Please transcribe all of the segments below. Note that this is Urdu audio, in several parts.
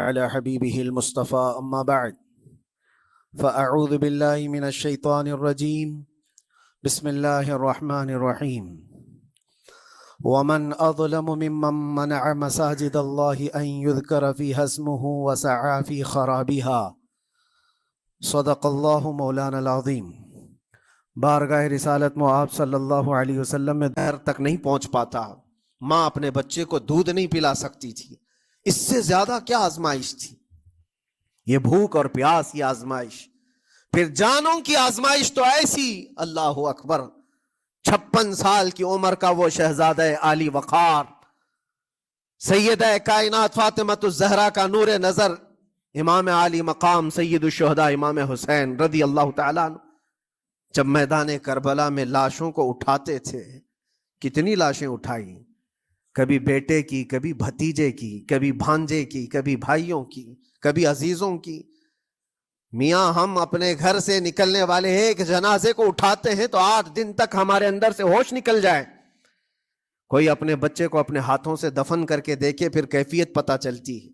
على حبيبه المصطفى أما بعد فأعوذ بالله من الشيطان الرجيم بسم الله الرحمن الرحيم ومن أظلم ممن منع مساجد الله أن يذكر فيها اسمه وسعى في خرابها صدق الله مولانا العظیم۔ بارگاہ رسالت میں آپ صلی اللہ علیہ وسلم میں دیر تک نہیں پہنچ پاتا، ماں اپنے بچے کو دودھ نہیں پلا سکتی تھی، اس سے زیادہ کیا آزمائش تھی؟ یہ بھوک اور پیاس کی آزمائش، پھر جانوں کی آزمائش تو ایسی، اللہ اکبر، 56 سال کی عمر کا وہ شہزادہ عالی وقار، سیدہ کائنات فاطمۃ الزہرا کا نور نظر، امام عالی مقام سید الشہداء امام حسین رضی اللہ تعالیٰ عنہ، جب میدان کربلا میں لاشوں کو اٹھاتے تھے، کتنی لاشیں اٹھائی، کبھی بیٹے کی، کبھی بھتیجے کی، کبھی بھانجے کی، کبھی بھائیوں کی، کبھی عزیزوں کی۔ میاں ہم اپنے گھر سے نکلنے والے ایک جنازے کو اٹھاتے ہیں تو 8 دن تک ہمارے اندر سے ہوش نکل جائے۔ کوئی اپنے بچے کو اپنے ہاتھوں سے دفن کر کے دیکھے، پھر کیفیت پتہ چلتی ہے۔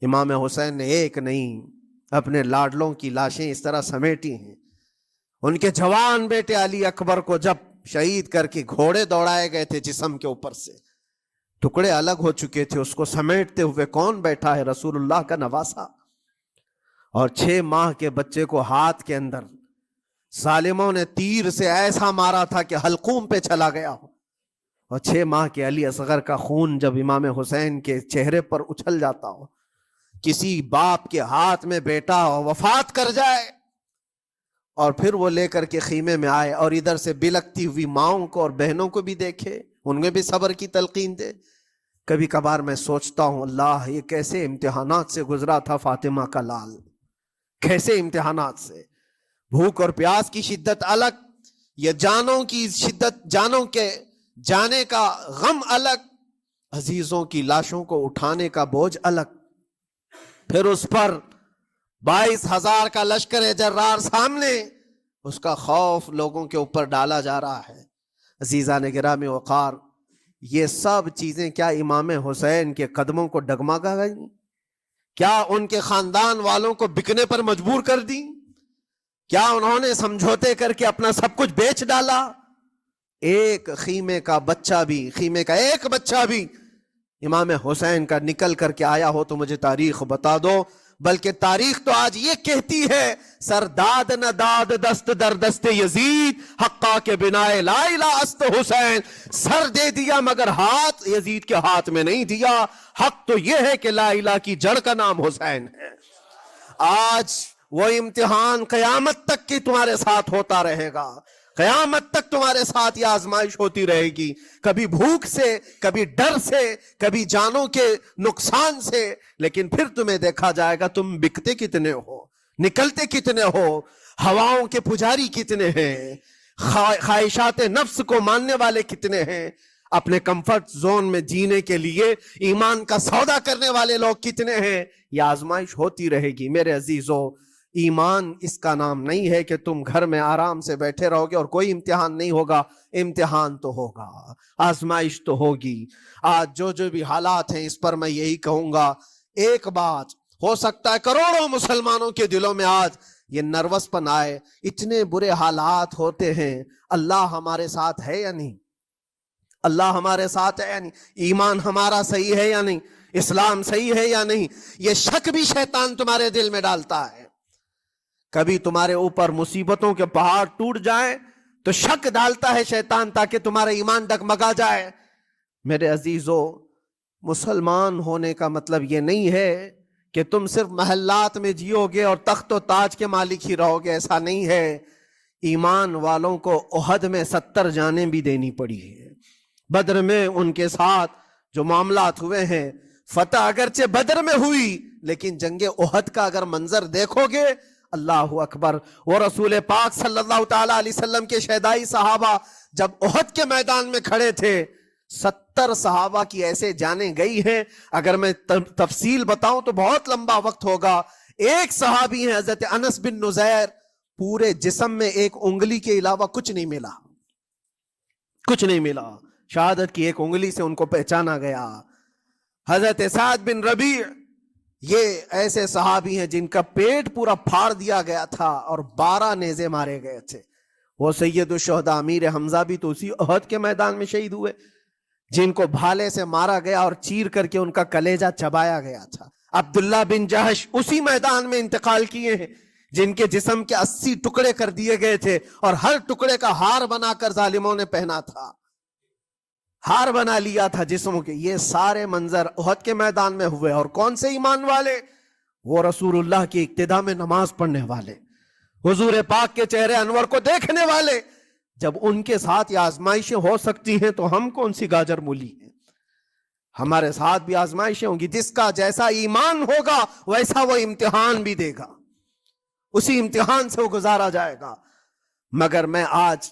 امام حسین نے ایک نہیں اپنے لاڈلوں کی لاشیں اس طرح سمیٹی ہیں۔ ان کے جوان بیٹے علی اکبر کو جب شہید کر کے گھوڑے دوڑائے گئے تھے جسم کے اوپر سے، ٹکڑے الگ ہو چکے تھے، اس کو سمیٹتے ہوئے کون بیٹھا ہے؟ رسول اللہ کا نواسا۔ اور 6 ماہ کے بچے کو ہاتھ کے اندر ظالموں نے تیر سے ایسا مارا تھا کہ حلقوم پہ چلا گیا ہو، اور 6 ماہ کے علی اصغر کا خون جب امام حسین کے چہرے پر اچھل جاتا ہو، کسی باپ کے ہاتھ میں بیٹا وفات کر جائے اور پھر وہ لے کر کے خیمے میں آئے اور ادھر سے بلکتی ہوئی ماؤں کو اور بہنوں کو بھی دیکھے، ان میں بھی صبر کی تلقین دے۔ کبھی کبھار میں سوچتا ہوں، اللہ یہ کیسے امتحانات سے گزرا تھا فاطمہ کا لال، کیسے امتحانات سے، بھوک اور پیاس کی شدت الگ، یہ جانوں کی شدت، جانوں کے جانے کا غم الگ، عزیزوں کی لاشوں کو اٹھانے کا بوجھ الگ، پھر اس پر 22,000 کا لشکر جرار سامنے، اس کا خوف لوگوں کے اوپر ڈالا جا رہا ہے۔ عزیزان گرامی وقار، یہ سب چیزیں کیا امام حسین کے قدموں کو ڈگمگا گئیں؟ کیا ان کے خاندان والوں کو بکنے پر مجبور کر دی؟ کیا انہوں نے سمجھوتے کر کے اپنا سب کچھ بیچ ڈالا؟ ایک خیمے کا بچہ بھی، خیمے کا ایک بچہ بھی امام حسین کا نکل کر کے آیا ہو تو مجھے تاریخ بتا دو۔ بلکہ تاریخ تو آج یہ کہتی ہے، سرداد نہ داد دست در دست یزید، حقا کے بنائے لا الہ است حسین، سر دے دیا مگر ہاتھ یزید کے ہاتھ میں نہیں دیا۔ حق تو یہ ہے کہ لا الہ کی جڑ کا نام حسین ہے۔ آج وہ امتحان قیامت تک کی تمہارے ساتھ ہوتا رہے گا، قیامت تک تمہارے ساتھ یہ آزمائش ہوتی رہے گی، کبھی بھوک سے، کبھی ڈر سے، کبھی جانوں کے نقصان سے، لیکن پھر تمہیں دیکھا جائے گا تم بکتے کتنے ہو، نکلتے کتنے ہو، ہواؤں کے پجاری کتنے ہیں، خواہشات نفس کو ماننے والے کتنے ہیں، اپنے کمفرٹ زون میں جینے کے لیے ایمان کا سودا کرنے والے لوگ کتنے ہیں۔ یہ آزمائش ہوتی رہے گی میرے عزیزو۔ ایمان اس کا نام نہیں ہے کہ تم گھر میں آرام سے بیٹھے رہو گے اور کوئی امتحان نہیں ہوگا، امتحان تو ہوگا، آزمائش تو ہوگی۔ آج جو بھی حالات ہیں اس پر میں یہی کہوں گا، ایک بات ہو سکتا ہے کروڑوں مسلمانوں کے دلوں میں آج یہ نروس پن آئے، اتنے برے حالات ہوتے ہیں، اللہ ہمارے ساتھ ہے یا نہیں؟ اللہ ہمارے ساتھ ہے یا نہیں؟ ایمان ہمارا صحیح ہے یا نہیں؟ اسلام صحیح ہے یا نہیں؟ یہ شک بھی شیطان تمہارے دل میں ڈالتا ہے۔ کبھی تمہارے اوپر مصیبتوں کے پہاڑ ٹوٹ جائیں تو شک ڈالتا ہے شیطان تاکہ تمہارا ایمان ڈگمگا جائے۔ میرے عزیزو، مسلمان ہونے کا مطلب یہ نہیں ہے کہ تم صرف محلات میں جیو گے اور تخت و تاج کے مالک ہی رہو گے، ایسا نہیں ہے۔ ایمان والوں کو احد میں 70 جانیں بھی دینی پڑی ہے، بدر میں ان کے ساتھ جو معاملات ہوئے ہیں، فتح اگرچہ بدر میں ہوئی لیکن جنگ احد کا اگر منظر دیکھو گے، اللہ اکبر، وہ رسول پاک صلی اللہ تعالیٰ علیہ وسلم کے شہدائی صحابہ جب احد کے میدان میں کھڑے تھے، 70 صحابہ کی ایسے جانیں گئی ہیں، اگر میں تفصیل بتاؤں تو بہت لمبا وقت ہوگا۔ ایک صحابی ہیں حضرت انس بن نزیر، پورے جسم میں ایک انگلی کے علاوہ کچھ نہیں ملا، کچھ نہیں ملا، شہادت کی ایک انگلی سے ان کو پہچانا گیا۔ حضرت سعد بن ربیع یہ ایسے صحابی ہیں جن کا پیٹ پورا پھاڑ دیا گیا تھا اور 12 نیزے مارے گئے تھے. وہ سید الشہداء امیر حمزہ بھی تو اسی احد کے میدان میں شہید ہوئے، جن کو بھالے سے مارا گیا اور چیر کر کے ان کا کلیجہ چبایا گیا تھا. عبداللہ بن جہش اسی میدان میں انتقال کیے ہیں، جن کے جسم کے 80 ٹکڑے کر دیے گئے تھے اور ہر ٹکڑے کا ہار بنا کر ظالموں نے پہنا تھا، ہار بنا لیا تھا جسموں کے. یہ سارے منظر احد کے میدان میں ہوئے. اور کون سے ایمان والے؟ وہ رسول اللہ کی اقتداء میں نماز پڑھنے والے، حضور پاک کے چہرے انور کو دیکھنے والے. جب ان کے ساتھ یہ آزمائشیں ہو سکتی ہیں تو ہم کون سی گاجر مولی ہیں؟ ہمارے ساتھ بھی آزمائشیں ہوں گی. جس کا جیسا ایمان ہوگا ویسا وہ امتحان بھی دے گا، اسی امتحان سے وہ گزارا جائے گا. مگر میں آج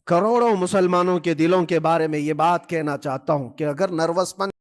کروڑوں مسلمانوں کے دلوں کے بارے میں یہ بات کہنا چاہتا ہوں کہ اگر نروس پن